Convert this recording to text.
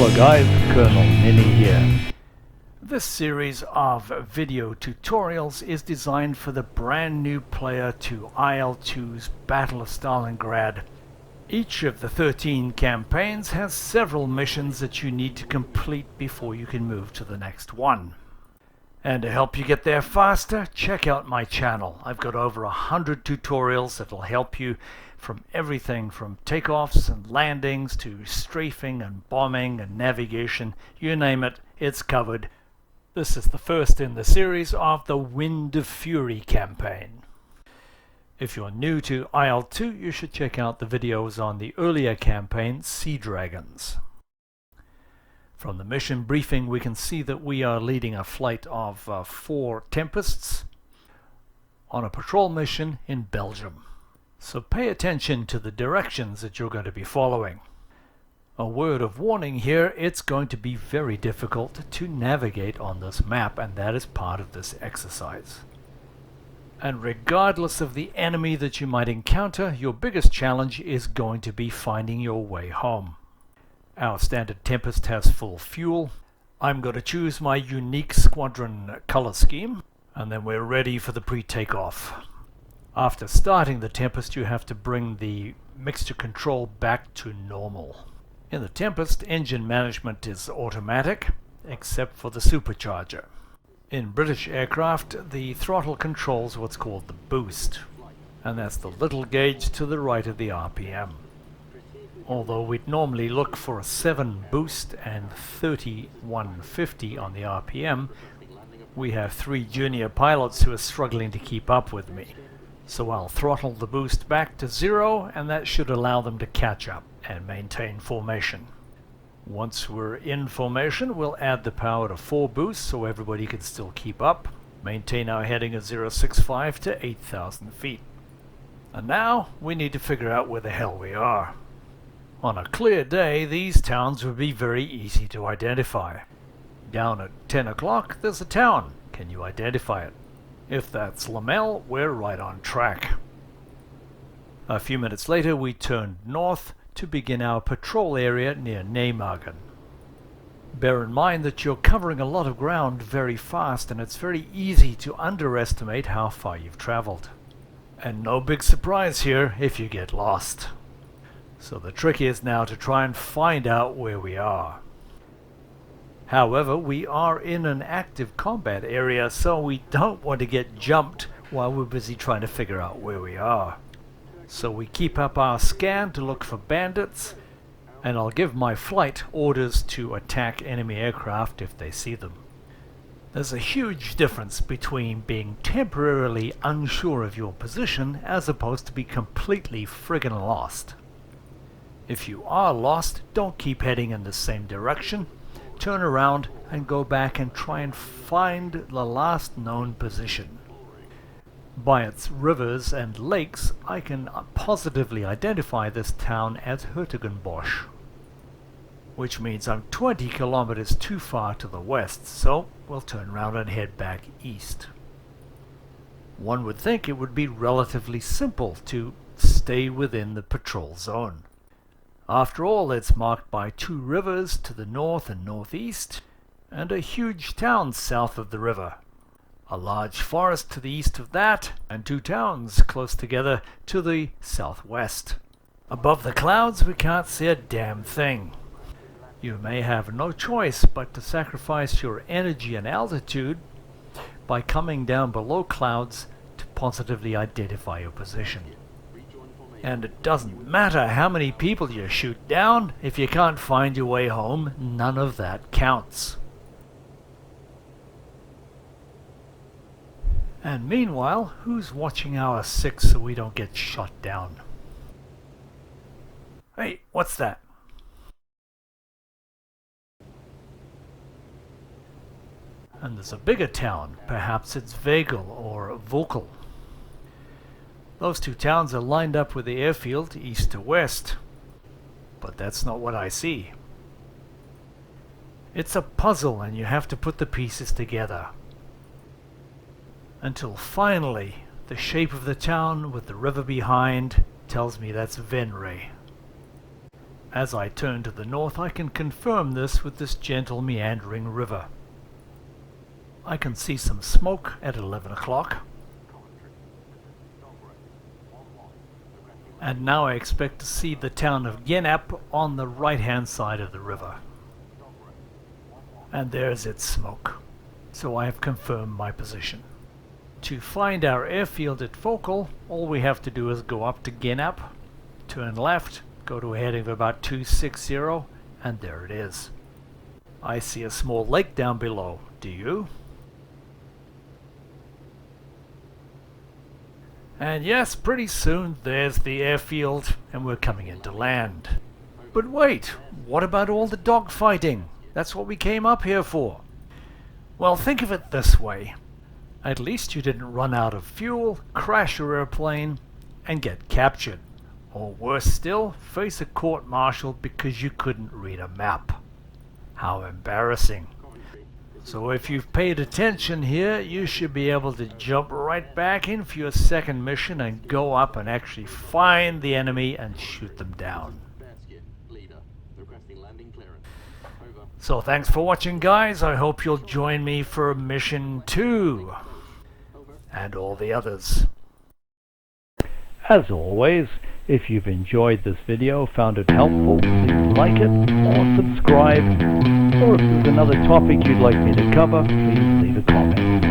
Hello guys, Colonel Ninny here. This series of video tutorials is designed for the brand new player to IL-2's Battle of Stalingrad. Each of the 13 campaigns has several missions that you need to complete before you can move to the next one. And to help you get there faster, check out my channel. I've got over 100 tutorials that will help you from everything from takeoffs and landings to strafing and bombing and navigation. You name it, it's covered. This is the first in the series of the Wind of Fury campaign. If you're new to IL-2, you should check out the videos on the earlier campaign, Sea Dragons. From the mission briefing, we can see that we are leading a flight of 4 Tempests on a patrol mission in Belgium. So pay attention to the directions that you're going to be following. A word of warning here, it's going to be very difficult to navigate on this map, and that is part of this exercise. And regardless of the enemy that you might encounter, your biggest challenge is going to be finding your way home. Our standard Tempest has full fuel. I'm going to choose my unique squadron color scheme, and then we're ready for the pre-takeoff. After starting the Tempest, you have to bring the mixture control back to normal. In the Tempest, engine management is automatic, except for the supercharger. In British aircraft, the throttle controls what's called the boost, and that's the little gauge to the right of the RPM. Although we'd normally look for a 7 boost and 3150 on the RPM, we have 3 junior pilots who are struggling to keep up with me. So I'll throttle the boost back to 0, and that should allow them to catch up and maintain formation. Once we're in formation, we'll add the power to 4 boosts so everybody can still keep up. Maintain our heading of 065 to 8,000 feet. And now we need to figure out where the hell we are. On a clear day, these towns would be very easy to identify. Down at 10 o'clock, there's a town. Can you identify it? If that's Lamel, we're right on track. A few minutes later, we turned north to begin our patrol area near Nijmegen. Bear in mind that you're covering a lot of ground very fast, and it's very easy to underestimate how far you've traveled. And no big surprise here if you get lost. So the trick is now to try and find out where we are. However, we are in an active combat area, so we don't want to get jumped while we're busy trying to figure out where we are. So we keep up our scan to look for bandits, and I'll give my flight orders to attack enemy aircraft if they see them. There's a huge difference between being temporarily unsure of your position as opposed to be completely friggin' lost. If you are lost, don't keep heading in the same direction. Turn around and go back and try and find the last known position. By its rivers and lakes, I can positively identify this town as Hertogenbosch, which means I'm 20 kilometers too far to the west, so we'll turn around and head back east. One would think it would be relatively simple to stay within the patrol zone. After all, it's marked by 2 rivers to the north and northeast, and a huge town south of the river. A large forest to the east of that, and 2 towns close together to the southwest. Above the clouds, we can't see a damn thing. You may have no choice but to sacrifice your energy and altitude by coming down below clouds to positively identify your position. And it doesn't matter how many people you shoot down, if you can't find your way home, none of that counts. And meanwhile, who's watching our 6 so we don't get shot down? Hey, what's that? And there's a bigger town, perhaps it's Vegel or Vokel. Those 2 towns are lined up with the airfield east to west, but that's not what I see. It's a puzzle and you have to put the pieces together. Until finally, the shape of the town with the river behind tells me that's Venray. As I turn to the north, I can confirm this with this gentle meandering river. I can see some smoke at 11 o'clock. And now I expect to see the town of Genap on the right-hand side of the river. And there's its smoke. So I have confirmed my position. To find our airfield at Focal, all we have to do is go up to Genap, turn left, go to a heading of about 260, and there it is. I see a small lake down below. Do you? And yes, pretty soon there's the airfield and we're coming into land. But wait, what about all the dogfighting? That's what we came up here for. Well, think of it this way. At least you didn't run out of fuel, crash your airplane, and get captured. Or worse still, face a court-martial because you couldn't read a map. How embarrassing. So if you've paid attention here, you should be able to jump right back in for your second mission and go up and actually find the enemy and shoot them down. So thanks for watching, guys. I hope you'll join me for mission 2 and all the others. As always, if you've enjoyed this video, found it helpful, please like it or subscribe. Or if there's another topic you'd like me to cover, please leave a comment.